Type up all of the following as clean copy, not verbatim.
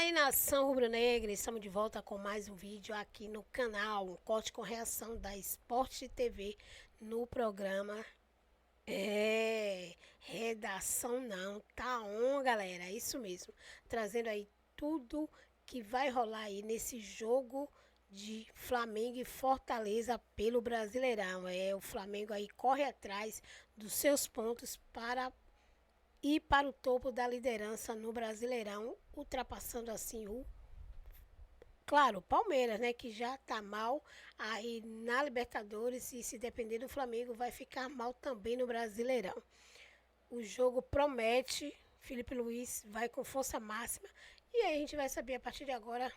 aí, nação rubro-negra, estamos de volta com mais um vídeo aqui no canal, um corte com reação da Sport TV no programa Redação Não, tá on, galera, é isso mesmo, trazendo aí tudo que vai rolar aí nesse jogo de Flamengo e Fortaleza pelo Brasileirão. O Flamengo aí corre atrás dos seus pontos para ir para o topo da liderança no Brasileirão, ultrapassando assim claro, o Palmeiras, né, que já tá mal aí na Libertadores, e se depender do Flamengo vai ficar mal também no Brasileirão. O jogo promete, Felipe Luiz vai com força máxima, e aí a gente vai saber a partir de agora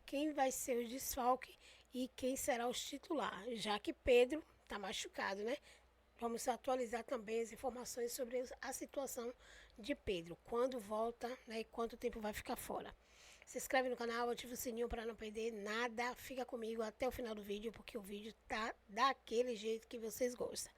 quem vai ser o desfalque e quem será o titular, já que Pedro tá machucado, né? Vamos atualizar também as informações sobre a situação de Pedro, quando volta, né, e quanto tempo vai ficar fora. Se inscreve no canal, ativa o sininho para não perder nada. Fica comigo até o final do vídeo, porque o vídeo tá daquele jeito que vocês gostam.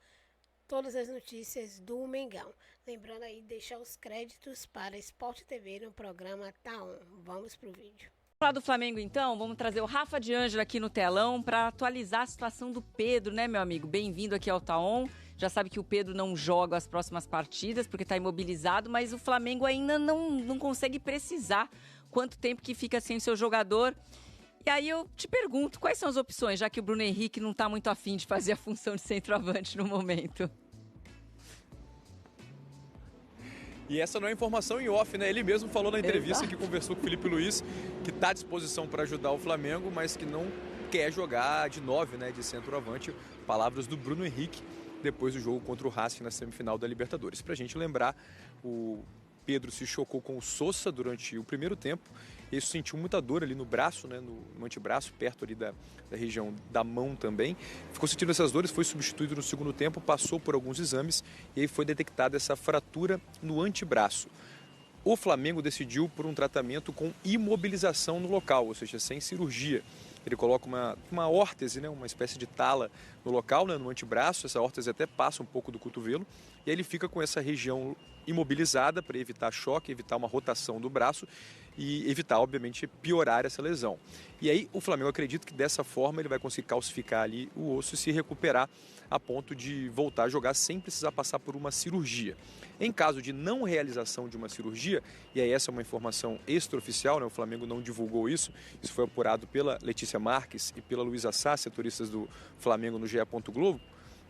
Todas as notícias do Mengão. Lembrando aí, deixar os créditos para Sport TV no programa Tá On. Vamos pro vídeo. Falar do Flamengo, então, vamos trazer o Rafa de Ângelo aqui no telão para atualizar a situação do Pedro, né, meu amigo? Bem-vindo aqui ao Tá On. Já sabe que o Pedro não joga as próximas partidas porque está imobilizado, mas o Flamengo ainda não consegue precisar quanto tempo que fica sem seu jogador. E aí eu te pergunto, quais são as opções, já que o Bruno Henrique não está muito afim de fazer a função de centroavante no momento? E essa não é informação em off, né? Ele mesmo falou na entrevista que conversou com o Felipe Luiz, que está à disposição para ajudar o Flamengo, mas que não quer jogar de 9, né, de centroavante. Palavras do Bruno Henrique depois do jogo contra o Racing na semifinal da Libertadores. Para a gente lembrar, o Pedro se chocou com o Sosa durante o primeiro tempo. Ele sentiu muita dor ali no braço, né, no antebraço, perto ali da região da mão também. Ficou sentindo essas dores, foi substituído no segundo tempo, passou por alguns exames e aí foi detectada essa fratura no antebraço. O Flamengo decidiu por um tratamento com imobilização no local, ou seja, sem cirurgia. Ele coloca uma órtese, né, uma espécie de tala no local, né, no antebraço. Essa órtese até passa um pouco do cotovelo. E aí ele fica com essa região imobilizada para evitar choque, evitar uma rotação do braço e evitar, obviamente, piorar essa lesão. E aí o Flamengo acredita que dessa forma ele vai conseguir calcificar ali o osso e se recuperar a ponto de voltar a jogar sem precisar passar por uma cirurgia. Em caso de não realização de uma cirurgia, e aí essa é uma informação extraoficial, né, o Flamengo não divulgou isso foi apurado pela Letícia Marques e pela Luísa Sá, setoristas do Flamengo no GE. Globo.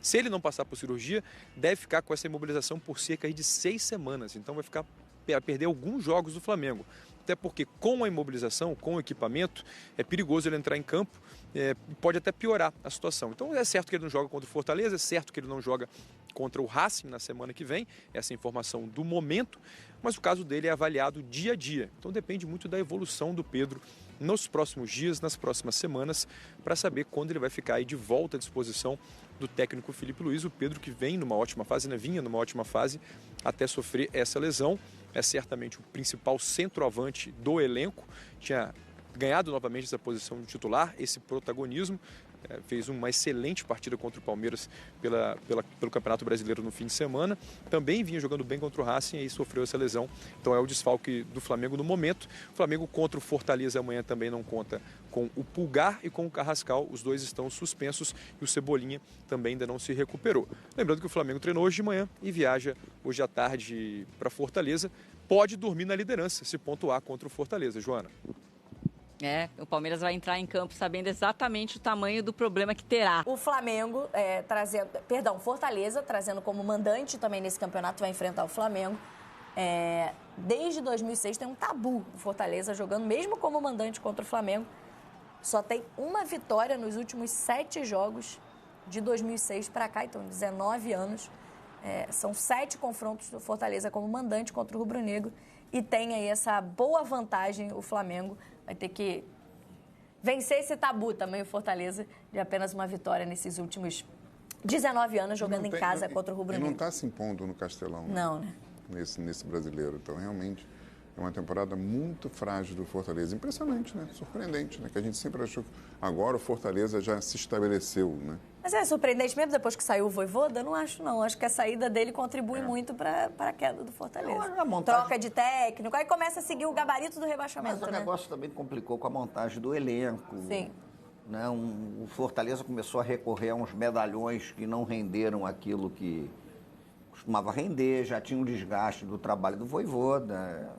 Se ele não passar por cirurgia, deve ficar com essa imobilização por cerca de 6 semanas. Então vai perder alguns jogos do Flamengo. Até porque com a imobilização, com o equipamento, é perigoso ele entrar em campo, pode até piorar a situação. Então é certo que ele não joga contra o Fortaleza, é certo que ele não joga contra o Racing na semana que vem, essa é a informação do momento, mas o caso dele é avaliado dia a dia. Então depende muito da evolução do Pedro nos próximos dias, nas próximas semanas, para saber quando ele vai ficar aí de volta à disposição do técnico Felipe Luiz. O Pedro, que vem numa ótima fase, né, vinha numa ótima fase até sofrer essa lesão, é certamente o principal centroavante do elenco, tinha ganhado novamente essa posição de titular, esse protagonismo, fez uma excelente partida contra o Palmeiras pelo Campeonato Brasileiro no fim de semana, também vinha jogando bem contra o Racing e aí sofreu essa lesão, então é o desfalque do Flamengo no momento. O Flamengo contra o Fortaleza amanhã também não conta com o Pulgar e com o Carrascal, os dois estão suspensos e o Cebolinha também ainda não se recuperou. Lembrando que o Flamengo treinou hoje de manhã e viaja hoje à tarde para Fortaleza, pode dormir na liderança se pontuar contra o Fortaleza, Joana. O Palmeiras vai entrar em campo sabendo exatamente o tamanho do problema que terá. O Flamengo, Fortaleza, trazendo como mandante também nesse campeonato, vai enfrentar o Flamengo. Desde 2006 tem um tabu o Fortaleza jogando, mesmo como mandante contra o Flamengo. Só tem uma vitória nos últimos 7 jogos de 2006 para cá, então 19 anos. São 7 confrontos do Fortaleza como mandante contra o Rubro Negro. E tem aí essa boa vantagem, o Flamengo vai ter que vencer esse tabu também, o Fortaleza, de apenas uma vitória nesses últimos 19 anos jogando em casa contra o Rubro Negro. Ele não está se impondo no Castelão. Não, né? Nesse brasileiro. Então, realmente, É uma temporada muito frágil do Fortaleza. Impressionante, né? Surpreendente, né? Que a gente sempre achou que agora o Fortaleza já se estabeleceu, né? Mas é surpreendente mesmo depois que saiu o Vojvoda? Não acho, não. Acho que a saída dele contribui muito para a queda do Fortaleza. Troca de técnico, aí começa a seguir o gabarito do rebaixamento, Mas o negócio também complicou com a montagem do elenco. Sim. Né? O Fortaleza começou a recorrer a uns medalhões que não renderam aquilo que costumava render, já tinha um desgaste do trabalho do Vojvoda.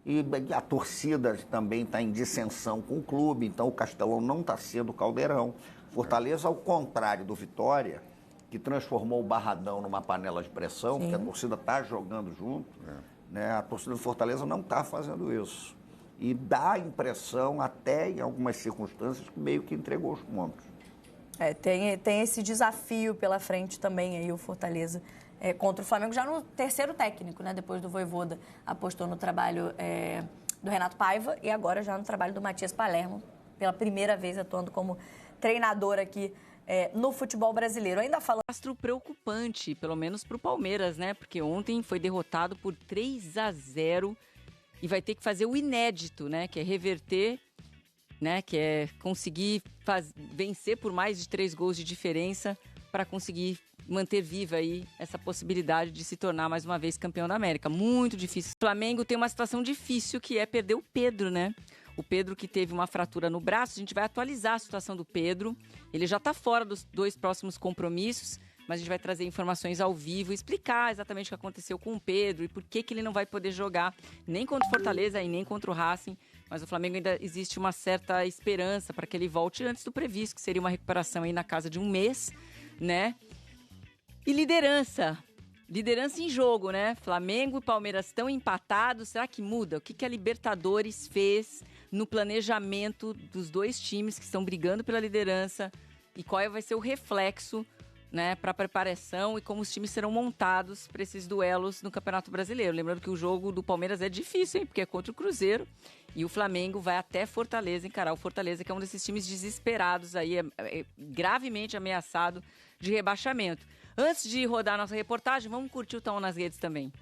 E a torcida também está em dissensão com o clube, então o Castelão não está sendo Caldeirão. Fortaleza, ao contrário do Vitória, que transformou o Barradão numa panela de pressão, porque a torcida está jogando junto, né? A torcida do Fortaleza não está fazendo isso. E dá a impressão, até em algumas circunstâncias, que meio que entregou os pontos. Tem esse desafio pela frente também aí, o Fortaleza. Contra o Flamengo, já no terceiro técnico, né? Depois do Vojvoda, apostou no trabalho do Renato Paiva e agora já no trabalho do Matias Palermo, pela primeira vez atuando como treinador aqui no futebol brasileiro. Ainda falando... Astro preocupante, pelo menos para o Palmeiras, né? Porque ontem foi derrotado por 3-0 e vai ter que fazer o inédito, né? Que é reverter, né? Que é conseguir vencer por mais de 3 gols de diferença para conseguir manter viva aí essa possibilidade de se tornar mais uma vez campeão da América. Muito difícil. O Flamengo tem uma situação difícil, que é perder o Pedro, né? O Pedro, que teve uma fratura no braço, a gente vai atualizar a situação do Pedro. Ele já está fora dos 2 próximos compromissos, mas a gente vai trazer informações ao vivo, explicar exatamente o que aconteceu com o Pedro e por que ele não vai poder jogar nem contra o Fortaleza e nem contra o Racing. Mas o Flamengo ainda existe uma certa esperança para que ele volte antes do previsto, que seria uma recuperação aí na casa de 1 mês, né? E liderança em jogo, né? Flamengo e Palmeiras estão empatados. Será que muda? O que a Libertadores fez no planejamento dos 2 times que estão brigando pela liderança? E qual vai ser o reflexo, né, para a preparação e como os times serão montados para esses duelos no Campeonato Brasileiro? Lembrando que o jogo do Palmeiras é difícil, hein? Porque é contra o Cruzeiro. E o Flamengo vai até Fortaleza encarar o Fortaleza, que é um desses times desesperados aí, gravemente ameaçado de rebaixamento. Antes de rodar a nossa reportagem, vamos curtir o Taon nas redes também.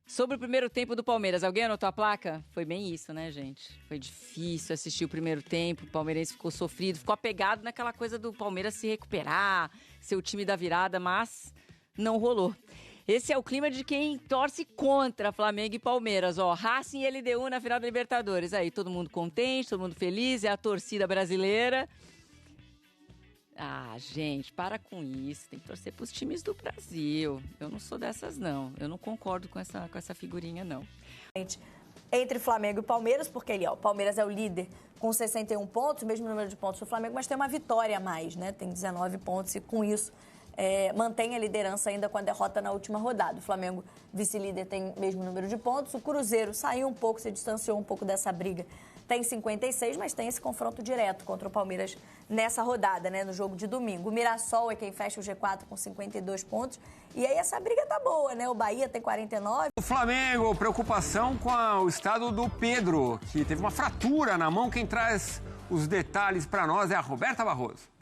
Sobre o primeiro tempo do Palmeiras, alguém anotou a placa? Foi bem isso, né, gente? Foi difícil assistir o primeiro tempo, o palmeirense ficou sofrido, ficou apegado naquela coisa do Palmeiras se recuperar, ser o time da virada, mas não rolou. Esse é o clima de quem torce contra Flamengo e Palmeiras, ó. Racing e LDU na final da Libertadores. Aí, todo mundo contente, todo mundo feliz, é a torcida brasileira. Ah, gente, para com isso. Tem que torcer pros times do Brasil. Eu não sou dessas, não. Eu não concordo com essa figurinha, não. Entre Flamengo e Palmeiras, porque ali, ó, o Palmeiras é o líder com 61 pontos, o mesmo número de pontos do Flamengo, mas tem uma vitória a mais, né? Tem 19 pontos e com isso mantém a liderança ainda com a derrota na última rodada. O Flamengo, vice-líder, tem o mesmo número de pontos. O Cruzeiro saiu um pouco, se distanciou um pouco dessa briga. Tem 56, mas tem esse confronto direto contra o Palmeiras nessa rodada, né, no jogo de domingo. O Mirassol é quem fecha o G4 com 52 pontos. E aí essa briga tá boa, né? O Bahia tem 49. O Flamengo, preocupação com o estado do Pedro, que teve uma fratura na mão. Quem traz os detalhes para nós é a Roberta Barroso.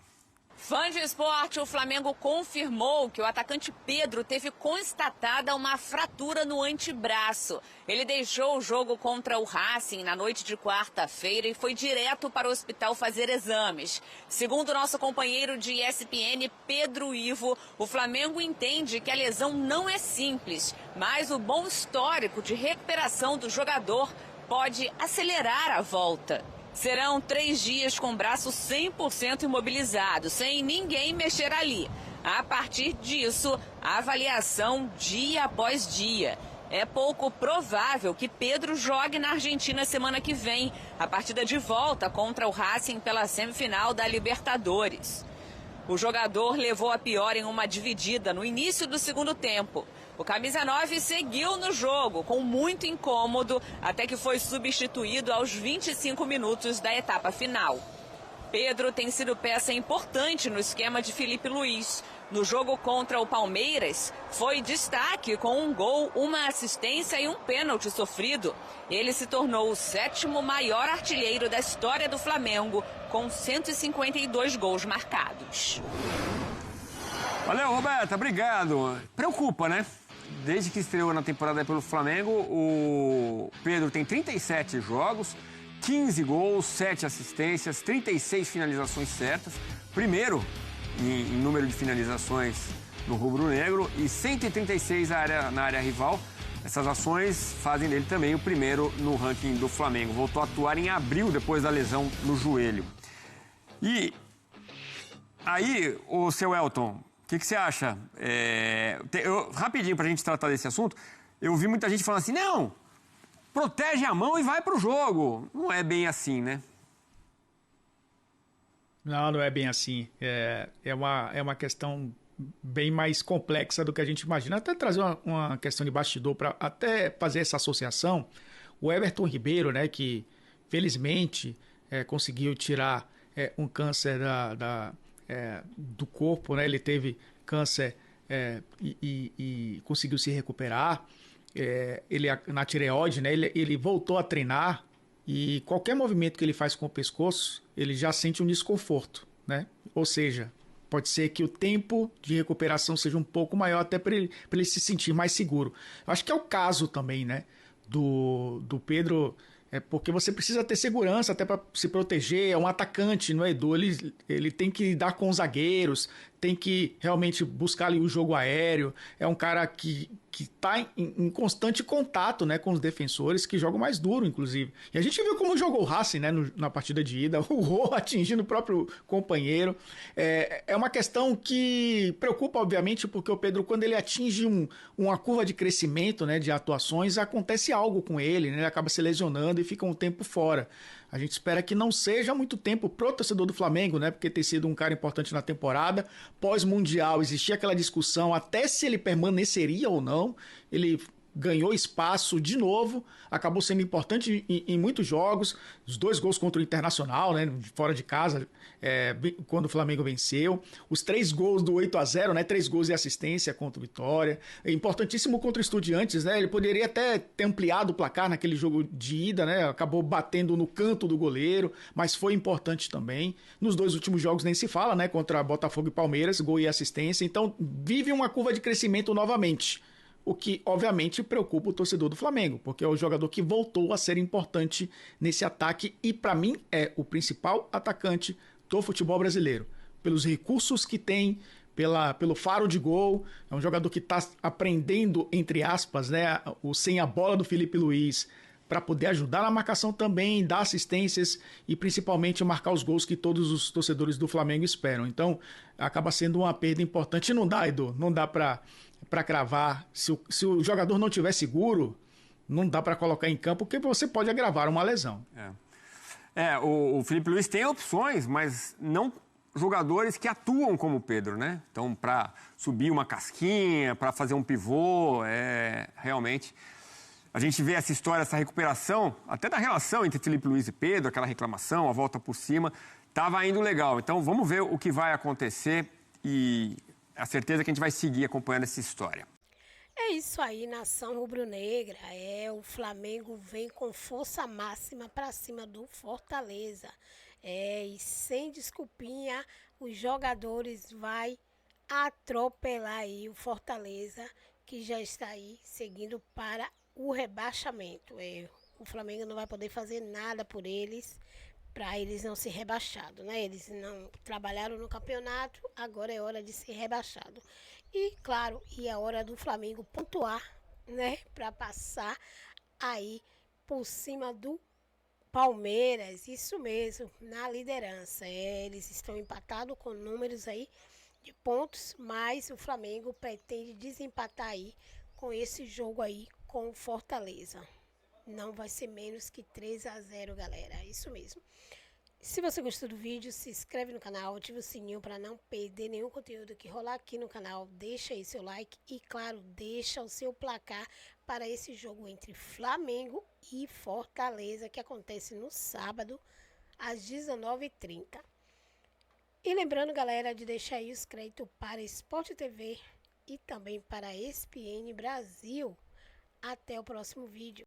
Fã de esporte, o Flamengo confirmou que o atacante Pedro teve constatada uma fratura no antebraço. Ele deixou o jogo contra o Racing na noite de quarta-feira e foi direto para o hospital fazer exames. Segundo nosso companheiro de ESPN, Pedro Ivo, o Flamengo entende que a lesão não é simples, mas o bom histórico de recuperação do jogador pode acelerar a volta. Serão 3 dias com o braço 100% imobilizado, sem ninguém mexer ali. A partir disso, a avaliação dia após dia. É pouco provável que Pedro jogue na Argentina semana que vem, a partida de volta contra o Racing pela semifinal da Libertadores. O jogador levou a pior em uma dividida no início do segundo tempo. O camisa 9 seguiu no jogo, com muito incômodo, até que foi substituído aos 25 minutos da etapa final. Pedro tem sido peça importante no esquema de Filipe Luís. No jogo contra o Palmeiras, foi destaque com um gol, uma assistência e um pênalti sofrido. Ele se tornou o 7º maior artilheiro da história do Flamengo, com 152 gols marcados. Valeu, Roberta, obrigado. Preocupa, né? Desde que estreou na temporada pelo Flamengo, o Pedro tem 37 jogos, 15 gols, 7 assistências, 36 finalizações certas. Primeiro em número de finalizações no rubro-negro e 136 na área rival. Essas ações fazem dele também o primeiro no ranking do Flamengo. Voltou a atuar em abril, depois da lesão no joelho. E aí, o seu Elton, o que você acha? Rapidinho, pra gente tratar desse assunto, eu vi muita gente falando assim, não, protege a mão e vai pro jogo. Não é bem assim, né? Não é bem assim. É uma questão bem mais complexa do que a gente imagina. Até trazer uma questão de bastidor para até fazer essa associação. O Everton Ribeiro, né, que felizmente conseguiu tirar um câncer do corpo, né? Ele teve câncer e conseguiu se recuperar. Ele na tireoide, né? Ele voltou a treinar e qualquer movimento que ele faz com o pescoço, ele já sente um desconforto, né? Ou seja, pode ser que o tempo de recuperação seja um pouco maior até para ele se sentir mais seguro. Eu acho que é o caso também, né, do Pedro, porque você precisa ter segurança até para se proteger. É um atacante, não é, Edu? Ele tem que lidar com os zagueiros, tem que realmente buscar ali o jogo aéreo. É um cara que está em constante contato, né, com os defensores, que jogam mais duro, inclusive. E a gente viu como jogou o Racing, né, na partida de ida, o gol atingindo o próprio companheiro. É uma questão que preocupa, obviamente, porque o Pedro, quando ele atinge uma curva de crescimento, né, de atuações, acontece algo com ele, né, ele acaba se lesionando e fica um tempo fora. A gente espera que não seja muito tempo pro torcedor do Flamengo, né? Porque ter sido um cara importante na temporada. Pós-mundial, existia aquela discussão até se ele permaneceria ou não. Ele ganhou espaço de novo, acabou sendo importante em muitos jogos. Os 2 gols contra o Internacional, né? Fora de casa, quando o Flamengo venceu. Os 3 gols do 8-0, né? 3 gols e assistência contra o Vitória. Importantíssimo contra o Estudiantes, né? Ele poderia até ter ampliado o placar naquele jogo de ida, né? Acabou batendo no canto do goleiro, mas foi importante também. Nos 2 últimos jogos nem se fala, né? Contra Botafogo e Palmeiras, gol e assistência. Então, vive uma curva de crescimento novamente. O que, obviamente, preocupa o torcedor do Flamengo, porque é o jogador que voltou a ser importante nesse ataque e, para mim, é o principal atacante do futebol brasileiro. Pelos recursos que tem, pelo faro de gol, é um jogador que está aprendendo, entre aspas, né, o sem a bola do Felipe Luiz, para poder ajudar na marcação também, dar assistências e, principalmente, marcar os gols que todos os torcedores do Flamengo esperam. Então, acaba sendo uma perda importante. Não dá, Edu, não dá para cravar. Se o jogador não estiver seguro, não dá para colocar em campo, porque você pode agravar uma lesão. O Felipe Luiz tem opções, mas não jogadores que atuam como o Pedro, né? Então, para subir uma casquinha, para fazer um pivô, realmente... A gente vê essa história, essa recuperação, até da relação entre Felipe Luiz e Pedro, aquela reclamação, a volta por cima, estava indo legal. Então, vamos ver o que vai acontecer e a certeza que a gente vai seguir acompanhando essa história. É isso aí, nação rubro-negra. O Flamengo vem com força máxima para cima do Fortaleza. E sem desculpinha, os jogadores vai atropelar aí o Fortaleza, que já está aí seguindo para o rebaixamento. O Flamengo não vai poder fazer nada por eles, para eles não ser rebaixados, né? Eles não trabalharam no campeonato, agora é hora de ser rebaixado. E, claro, é hora do Flamengo pontuar, né? Para passar aí por cima do Palmeiras, isso mesmo, na liderança. Eles estão empatados com números aí de pontos, mas o Flamengo pretende desempatar aí com esse jogo aí com o Fortaleza. Não vai ser menos que 3-0, galera. É isso mesmo. Se você gostou do vídeo, se inscreve no canal, ativa o sininho para não perder nenhum conteúdo que rolar aqui no canal. Deixa aí seu like e, claro, deixa o seu placar para esse jogo entre Flamengo e Fortaleza, que acontece no sábado, às 19h30. E lembrando, galera, de deixar aí os créditos para Sport TV e também para ESPN Brasil. Até o próximo vídeo.